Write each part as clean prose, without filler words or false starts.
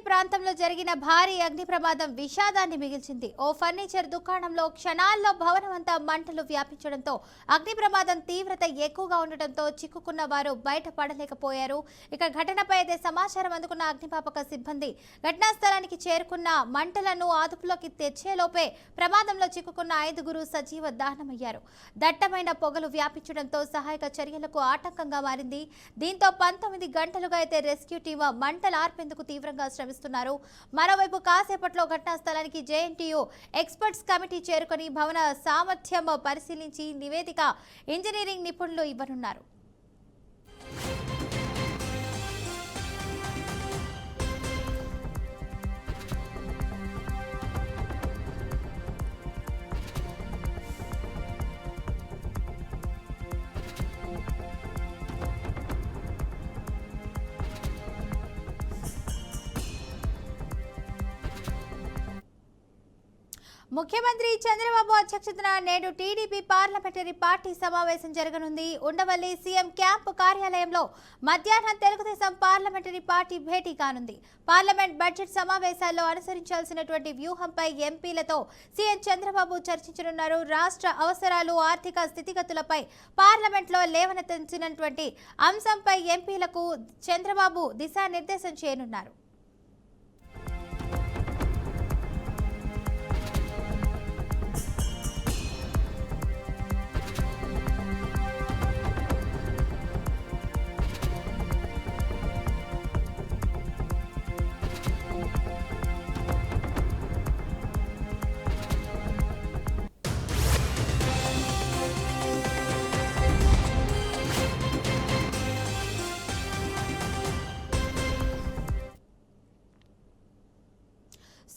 ప్రాంతంలో జరిగిన భారీ అగ్ని ప్రమాదం విషాదాన్ని మిగిల్చింది. ఓ ఫర్నిచర్ దుకాణంలో క్షణాల్లో భవనమంతా మంటలు వ్యాపించడంతో అగ్ని ప్రమాదం తీవ్రత ఎక్కువగా ఉండటంతో చిక్కుకున్న వారు బయటపడలేకపోయారు. ఇక ఘటనపై అయితే సమాచారం అందుకున్న అగ్నిమాపక సిబ్బంది ఘటనా స్థలానికి చేరుకున్న మంటలను అదుపులోకి తెచ్చేలోపే ప్రమాదంలో చిక్కుకున్న 5గురు సజీవ దహనమయ్యారు. దట్టమైన పొగలు వ్యాపించడంతో సహాయక చర్యలకు ఆటంకంగా మారింది. దీంతో 19 గంటలుగా అయితే రెస్క్యూ టీమ్ మంటలు ఆర్పేందుకు తీవ్రంగా శ్రమిస్తున్నారు. మరోవైపు కాసేపట్లో ఘటనా స్థలానికి జేఎన్టీయూ ఎక్స్పర్ట్స్ కమిటీ చేరుకొని భవన సామర్థ్యం పరిశీలించి నివేదిక ఇంజనీరింగ్ నిపుణులు ఇవ్వనున్నారు. ముఖ్యమంత్రి చంద్రబాబు అధ్యక్షతన నేడు టీడీపీ పార్లమెంటరీ పార్టీ సమావేశం జరగనుంది. ఉండవల్లి సీఎం క్యాంపు కార్యాలయంలో మధ్యాహ్నం తెలుగుదేశం పార్లమెంటరీ పార్టీ భేటీ కానుంది. పార్లమెంట్ బడ్జెట్ సమావేశాల్లో అనుసరించాల్సినటువంటి వ్యూహంపై ఎంపీలతో సీఎం చంద్రబాబు చర్చించనున్నారు. రాష్ట్ర అవసరాలు, ఆర్థిక స్థితిగతులపై పార్లమెంట్లో లేవనెత్తినటువంటి అంశంపై ఎంపీలకు చంద్రబాబు దిశానిర్దేశం చేయనున్నారు.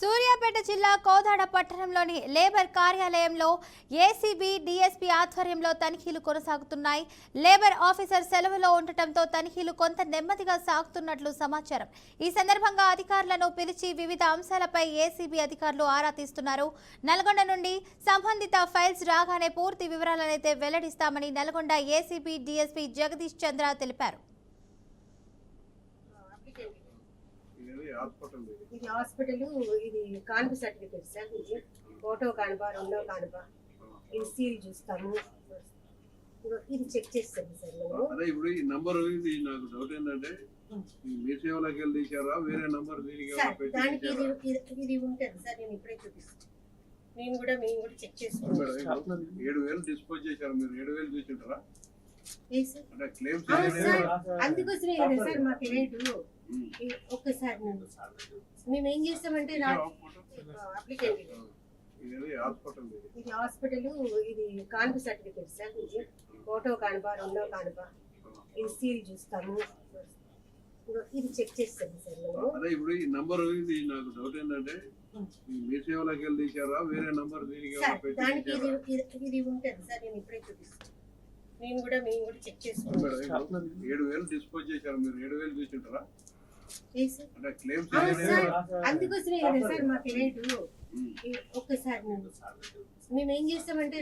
సూర్యాపేట జిల్లా కోదాడ పట్టణంలోని లేబర్ కార్యాలయంలో ఏసీబీ, డీఎస్పీ ఆధ్వర్యంలో తనిఖీలు కొనసాగుతున్నాయి. లేబర్ ఆఫీసర్ సెలవులో ఉండటంతో తనిఖీలు కొంత నెమ్మదిగా సాగుతున్నట్లు సమాచారం. ఈ సందర్భంగా అధికారులను పిలిచి వివిధ అంశాలపై ఏసీబీ అధికారులు ఆరా తీస్తున్నారు. నల్గొండ నుండి సంబంధిత ఫైల్స్ రాగానే పూర్తి వివరాలనైతే వెల్లడిస్తామని నల్గొండ ఏసీబీ డీఎస్పీ జగదీష్ చంద్ర తెలిపారు. ఇది హాస్పిటల్, ఇది కాన్పు సర్టిఫికేట్ సార్. ఇది ఫోటో కానుప, రెండో కానుప, ఇది సీల్ చూస్తాము, ఇది చెక్ చేస్తాము సార్. అదే ఇప్పుడు ఈ నంబర్ ఇది నాకు డౌట్ ఏంటంటే మీ సేవలోకి వెళ్ళి తీసారా వేరే నంబర్ దానికి ఇది ఉంటుంది సార్. నేను ఇప్పుడే చూపిస్తాను. మేము కూడా చెక్ చేసుకుంటాం. 7,000 డిస్పోజ్ చేశారు. మీరు 7,000 చూసింటారా? అందుకోసమే కదా సార్ మాకు రేటు. ఒక్కసారి మేము ఏం చేస్తామంటే ఇది హాస్పిటల్, ఇది కాన్పు సర్టిఫికేట్ సార్. ఇది ఫోటో కానుప, రెండో కానుప, ఇది సీల్ చూస్తాము, ఇది చెక్ చేస్తాము సార్. అదే ఇప్పుడు ఈ నంబర్ ఇది నాకు డౌట్ ఏంటంటే మీ సేవలోకి వెళ్ళి తీసారా వేరే నంబర్ దానికి ఇది ఉంటుంది సార్. నేను ఇప్పుడే చూపిస్తాను. మేము కూడా చెక్ చేసుకుంటాం. 7,000 డిస్పోజ్ చేశారు. మీరు 7,000 చూసింటారా? అందుకోసమే కదా సార్ మాకు రేటు. ఒక్కసారి మేము ఏం చేస్తామంటే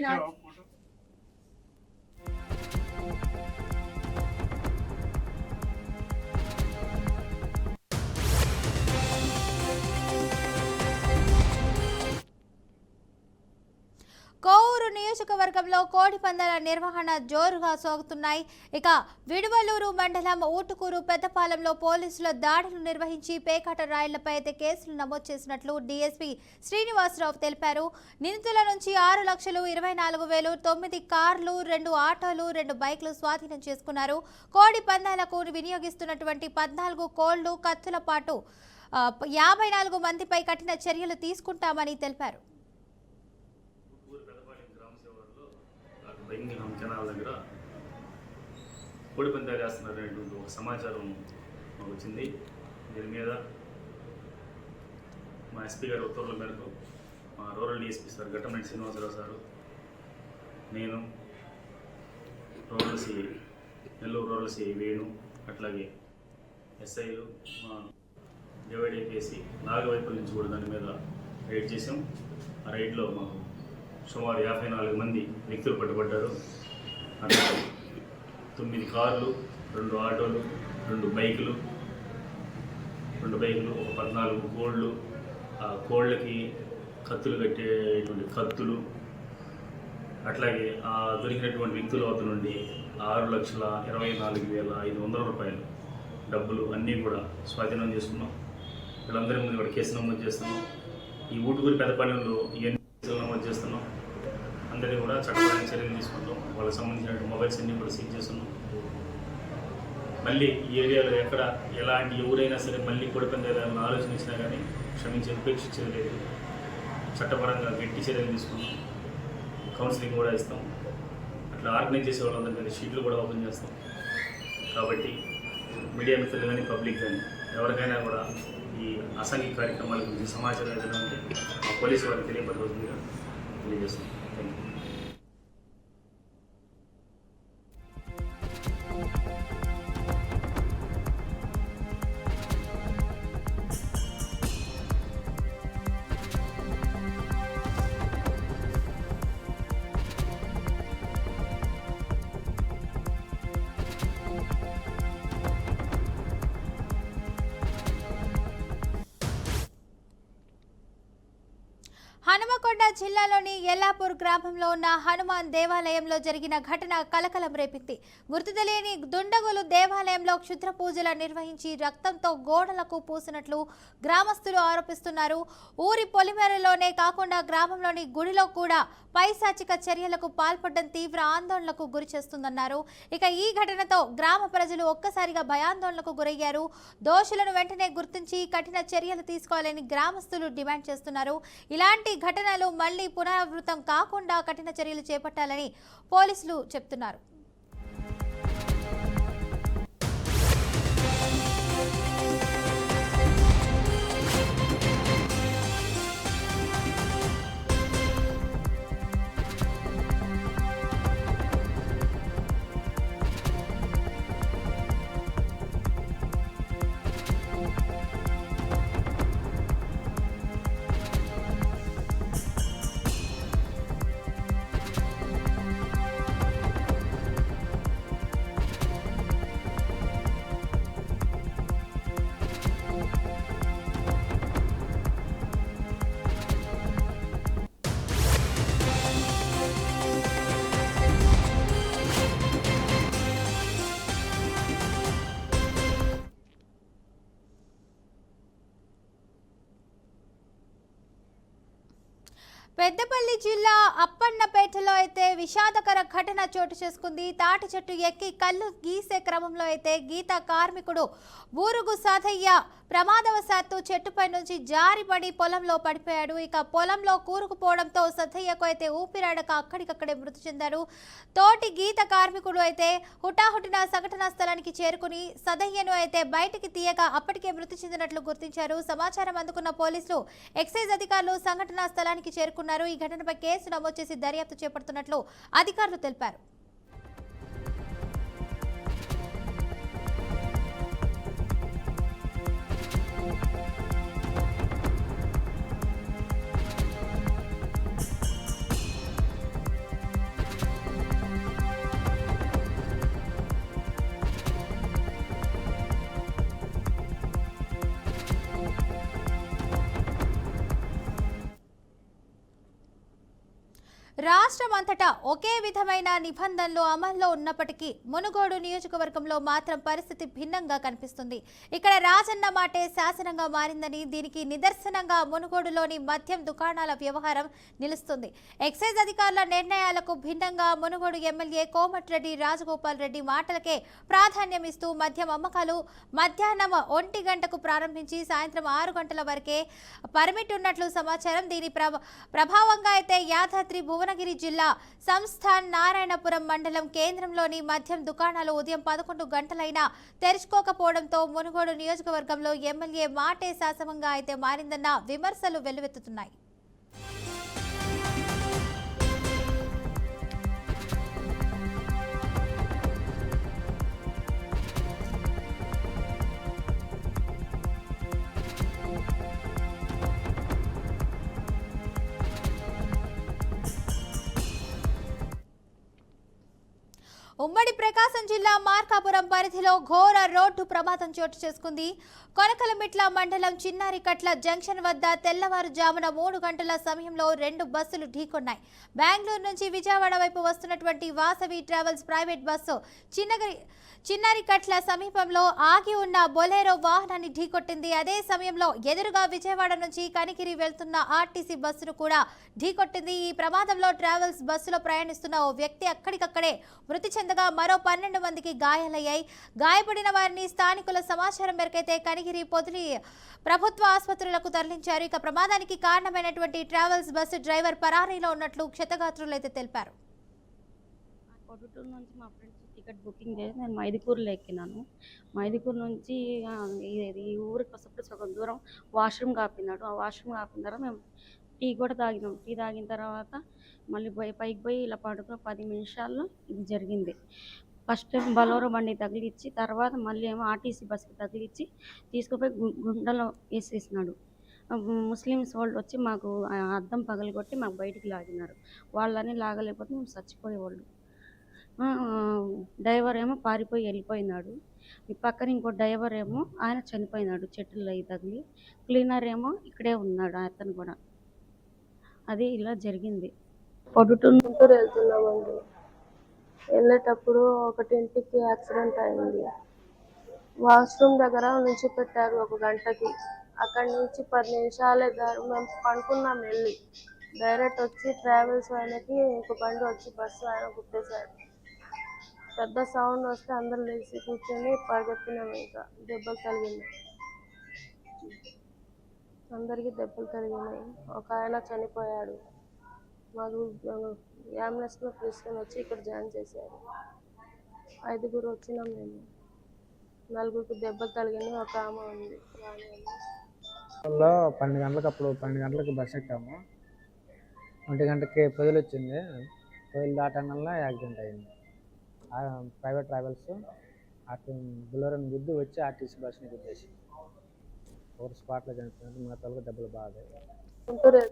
కోవూరు నియోజకవర్గంలో కోడి పందాల నిర్వహణ జోరుగా సాగుతున్నాయి. ఇక విడువలూరు మండలం ఊటుకూరు పెద్దపాలెంలో పోలీసుల దాడులు నిర్వహించి పేకాట రాయిళ్లపై అయితే కేసులు నమోదు చేసినట్లు డీఎస్పీ శ్రీనివాసరావు తెలిపారు. నిందితుల నుంచి 6,24,000, 9 కార్లు, 2 ఆటోలు, 2 బైక్లు స్వాధీనం చేసుకున్నారు. కోడి పందాలకు వినియోగిస్తున్నటువంటి 14 కోళ్లు, కత్తుల పాటు 54 మందిపై కఠిన చర్యలు తీసుకుంటామని తెలిపారు. కెనాల్ దగ్గర కోడి పందాలు వేస్తున్నారనేటువంటి ఒక సమాచారం మాకు వచ్చింది. దీని మీద మా ఎస్పీ గారి ఉత్తర్వుల మేరకు మా rural DSP sir Ghattamaneni Srinivasarao sir, నేను rural CI Nellore rural CI Venu, అట్లాగే ఎస్ఐలు మా డివైడీపీఎస్సి నాలుగు నుంచి కూడా దాని మీద రైడ్ చేసాం. ఆ రైడ్లో మాకు సుమారు 54 మంది వ్యక్తులు పట్టుబడ్డారు. అట్లా 9 కార్లు, 2 ఆటోలు, 2 బైకులు, 2 బైకులు, ఒక 14 కోళ్ళు, ఆ కోళ్ళకి కత్తులు కట్టేటువంటి కత్తులు, అట్లాగే ఆ దొరికినటువంటి వ్యక్తుల వద్ద నుండి 6,24,500 రూపాయలు డబ్బులు అన్నీ కూడా స్వాధీనం చేసుకున్నాం. వీళ్ళందరి ముందు కూడా కేసు నమోదు చేస్తున్నాం. ఈ ఊటుకూరి పెద్దపాలెంలో ఇవన్నీ కేసులు నమోదు చేస్తున్నాం. అందరినీ కూడా చట్టపరమైన చర్యలు తీసుకుంటాం. వాళ్ళకి సంబంధించిన మొబైల్స్ అన్నీ కూడా సీజ్ చేస్తున్నాం. మళ్ళీ ఈ ఏరియాలో ఎక్కడ ఎలాంటి ఎవరైనా సరే మళ్ళీ కొడుకుందేయాలని ఆలోచన ఇచ్చినా కానీ క్షమించి ఉపేక్షించేది లేదు. చట్టపరంగా గట్టి చర్యలు తీసుకున్నాం. కౌన్సిలింగ్ కూడా ఇస్తాం. అట్లా ఆర్గనైజ్ చేసే వాళ్ళందరి మీద షీట్లు కూడా ఓపెన్ చేస్తాం. కాబట్టి మీడియా మిత్రులు కానీ పబ్లిక్ కానీ ఎవరికైనా కూడా ఈ అసాంఘిక కార్యక్రమాల గురించి సమాచారం ఏదైనా ఉంటే మా పోలీసు వారికి తెలియపడుతుందిగా తెలియజేస్తాం. Thank you. హనుమకొండ జిల్లాలోని ఎల్లాపూర్ గ్రామంలో ఉన్న హనుమాన్ దేవాలయంలో జరిగిన ఘటన కలకలం రేపింది. గుర్తు తెలియని దుండగులు దేవాలయంలో క్షుద్ర పూజలు నిర్వహించి రక్తంతో గోడలకు పూసినట్లు గ్రామస్తులు ఆరోపిస్తున్నారు. ఊరి పొలిమేరలోనే కాకుండా గ్రామంలోని గుడిలో కూడా పైశాచిక చర్యలకు పాల్పడడం తీవ్ర ఆందోళనకు గురి చేస్తుందన్నారు. ఇక ఈ ఘటనతో గ్రామ ప్రజలు ఒక్కసారిగా భయాందోళనకు గురయ్యారు. దోషులను వెంటనే గుర్తించి కఠిన చర్యలు తీసుకోవాలని గ్రామస్తులు డిమాండ్ చేస్తున్నారు. ఇలాంటి ఘటనలు మళ్లీ పునరావృతం కాకుండా కఠిన చర్యలు చేపట్టాలని పోలీసులు చెప్తున్నారు. పెద్దపల్లి జిల్లా అప్పన్నపేటలో అయితే విషాదకర ఘటన చోటు చేసుకుంది. తాటి చెట్టు ఎక్కి కళ్ళు గీసే క్రమంలో అయితే గీత కార్మికుడు బూరుగు సాధయ్య ప్రమాదవశాత్తు చెట్టుపై నుంచి జారిపడి పొలంలో పడిపోయాడు. ఇక పొలంలో కూరుకుపోవడంతో సతయ్యకు అయితే ఊపిరాడక అక్కడికక్కడే మృతి చెందారు. తోటి గీత కార్మికుడు అయితే హుటాహుటిన సంఘటనా స్థలానికి చేరుకుని సదయ్యను అయితే బయటికి తీయగా అప్పటికే మృతి చెందినట్లు గుర్తించారు. సమాచారం అందుకున్న పోలీసులు ఎక్సైజ్ అధికారులు సంఘటనా స్థలానికి చేరుకున్నారు. ఈ ఘటనపై కేసు నమోదు చేసి దర్యాప్తు చేపడుతున్నట్లు అధికారులు తెలిపారు. రాష్ట్రమంతటా ఒకే విధమైన నిబంధనలు అమల్లో ఉన్నప్పటికీ మునుగోడు నియోజకవర్గంలో మాత్రం పరిస్థితి భిన్నంగా కనిపిస్తుంది. ఇక్కడ రాజన్న మాటే శాసనంగా మారిందని, దీనికి నిదర్శనంగా మునుగోడులోని మద్యం దుకాణాల వ్యవహారం నిలుస్తుంది. ఎక్సైజ్ అధికారుల నిర్ణయాలకు భిన్నంగా మునుగోడు ఎమ్మెల్యే కోమటిరెడ్డి రాజగోపాల్ రెడ్డి మాటలకే ప్రాధాన్యం ఇస్తూ మద్యం అమ్మకాలు మధ్యాహ్నం 1 గంటకు ప్రారంభించి సాయంత్రం 6 గంటల వరకే పర్మిట్ ఉన్నట్లు సమాచారం. దీని ప్రభావంగా అయితే యాదాద్రి భువనగిరి జిల్లా సంస్థాన్ నారాయణపురం మండలం కేంద్రంలోని మద్యం దుకాణాలు ఉదయం 11 గంటలైనా తెరుచుకోకపోవడంతో మునుగోడు నియోజకవర్గంలో ఎమ్మెల్యే మాటే శాసనంగా అయితే మారిందన్న విమర్శలు వెల్లువెత్తుతున్నాయి. ఉమ్మడి ప్రకాశం జిల్లా మార్కాపురం పరిధిలో ఘోర రోడ్డు ప్రమాదం చోటు చేసుకుంది. కొనకలమిట్ల మండలం చిన్నారికట్ల జంక్షన్ వద్ద తెల్లవారుజామున 3 గంటల సమయంలో 2 బస్సులు ఢీకొన్నాయి. బెంగళూరు నుంచి విజయవాడ వైపు వస్తున్నటువంటి Vasavi travels private bus Chinnarikatla సమీపంలో ఆగి ఉన్న బొలెరో వాహనాన్ని ఢీకొట్టింది. అదే సమయంలో ఎదురుగా విజయవాడ నుంచి కనిగిరి వెళ్తున్న ఆర్టీసీ బస్సును కూడా ఢీకొట్టింది. ఈ ప్రమాదంలో ట్రావెల్స్ బస్సులో ప్రయాణిస్తున్న ఓ వ్యక్తి అక్కడికక్కడే మృతి చెందగా మరో 12 మందికి గాయాలయ్యాయి. గాయపడిన వారిని స్థానికుల సమాచారం మేరకైతే కనిగిరి పొదిలి ప్రభుత్వ ఆసుపత్రులకు తరలించారు. ఇక ప్రమాదానికి కారణమైనటువంటి ట్రావెల్స్ బస్సు డ్రైవర్ పరారీలో ఉన్నట్లు క్షతగాత్రులు అయితే తెలిపారు. పొద్దుటూరు నుంచి మా ఫ్రెండ్స్ టికెట్ బుకింగ్ చేసి నేను మైదుకూరులో ఎక్కినాను. మైదుకూరు నుంచి ఈ ఊరికి వస్తప్పుడు సగం దూరం వాష్రూమ్ ఆపినాడు. ఆ వాష్రూమ్ ఆపిన తర్వాత మేము టీ కూడా తాగినాం. టీ తాగిన తర్వాత మళ్ళీ పైకి పోయి ఇలా పడుకున్న 10 నిమిషాల్లో ఇది జరిగింది. ఫస్ట్ టైం బలోరో బండి తగిలిచ్చి తర్వాత మళ్ళీ ఏమో ఆర్టీసీ బస్కి తగిలిచ్చి తీసుకుపోయి గుండెలో వేసేసినాడు. ముస్లిమ్స్ వాళ్ళు వచ్చి మాకు అద్దం పగలగొట్టి మాకు బయటికి లాగినారు. వాళ్ళని లాగలేకపోతే మేము చచ్చిపోయేవాళ్ళు. డ్రైవర్ ఏమో పారిపోయి వెళ్ళిపోయినాడు. ఈ పక్కన ఇంకో డ్రైవర్ ఏమో ఆయన చనిపోయినాడు చెట్టులో తగిలి. క్లీనర్ ఏమో ఇక్కడే ఉన్నాడు అతను కూడా. అది ఇలా జరిగింది. పొద్దుటూరు గుంటూరు వెళ్తున్నామండి. వెళ్ళేటప్పుడు 1ంటికి యాక్సిడెంట్ అయింది. వాష్రూమ్ దగ్గర నుంచి పెట్టారు 1 గంటకి. అక్కడి నుంచి 10 నిమిషాలే మేము పడుకున్నాం. వెళ్ళి డైరెక్ట్ వచ్చి ట్రావెల్స్ ఆయనకి ఇంకో బండి వచ్చి బస్సు ఆయన గుర్తేశాడు. పెద్ద సౌండ్ వస్తే అందరు లేచి కూర్చొని పరిగెత్తినాము. ఇంకా దెబ్బలు తగిలినాయి, అందరికీ దెబ్బలు తగిలినాయి. ఒక ఆయన చనిపోయాడు. మాకు అంబులెన్స్లో తీసుకొని వచ్చి ఇక్కడ జాయిన్ చేశారు. 5గురు వచ్చినాం మేము. 4గురికి దెబ్బలు తగిలినాయి. ఒక ఆమె ఉంది. 12 గంటలకు అప్పుడు 12 గంటలకు బస్ ఎక్కాము. 1 గంటకి పొదిలి వచ్చింది. పొదిలి దాటంగా యాక్సిడెంట్ అయింది. ప్రైవేట్ ట్రావెల్స్ బులెరోని గుద్ది వచ్చి ఆర్టీసీ బస్ని గుద్దేసి ఒకరు స్పాట్లో చనిపోయినట్టు, మిగతా వాళ్ళకి దెబ్బలు బాగా. గుంటూరు